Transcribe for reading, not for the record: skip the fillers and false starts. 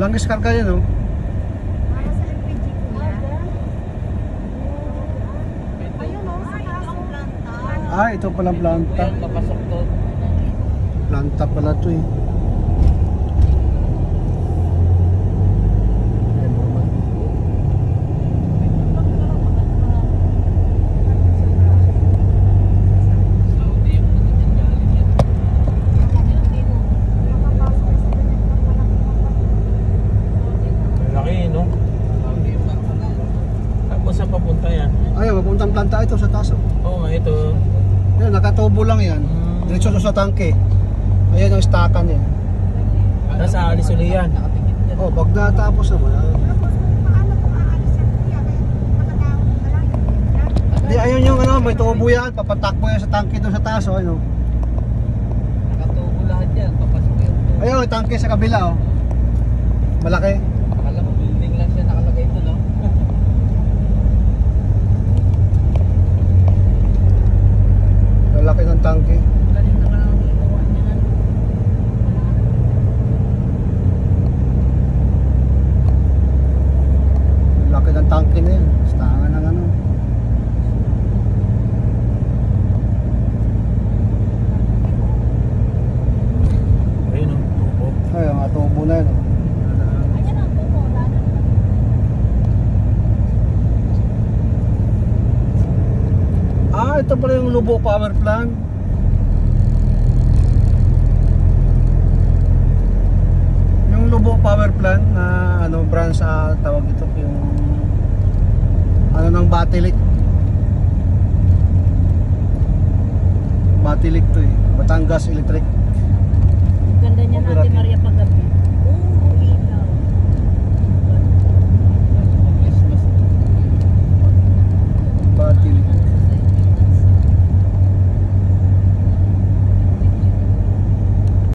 Walang diskarga yan, oh. Para sa LPG kuya. Ayun o, sa kaso. Ah, ito palang planta. Yan, papasok to. Planta pala to eh. Ayan, mga tubo. Saudi yung nagagaling yan. Malaki, no? Saudi yung tapos saan papunta yan? Ay, mapuntang planta ito sa taas, oh. Oo nga, ito. Yan, nakatubo lang yan. Diretso to sa tangke. Ayan ang stakan yan. Nasa alis uli yan. Oh, pag natapos naman. Paano kung aalis yan kuya? Nakatawag na lang. Di, ayun yung ano, may tubo yan. Papatakbo yan sa tangke doon sa taas, oh. Ano. Nakatubo lahat yan. Papasok yun. Ayun, yung tangke sa kabila, oh. Malaki. Akala mo building lang siya nakalagay ito, no? Malaki ng tangke. Galing naman ang gawa niya. Malaki ng tangke na yan. Stangan ng ano. Ayun, no? Tubo. Ay, mga tubo na yan, oh. Ayan ang tubo. Ah, ito pala yung Lubo Power Plant. Yung Lubo Power Plant na ano branch sa tawag ito yung ano ng Batilik. Batilik to eh. Batangas Electric. Ganda niya natin Maria paggabi.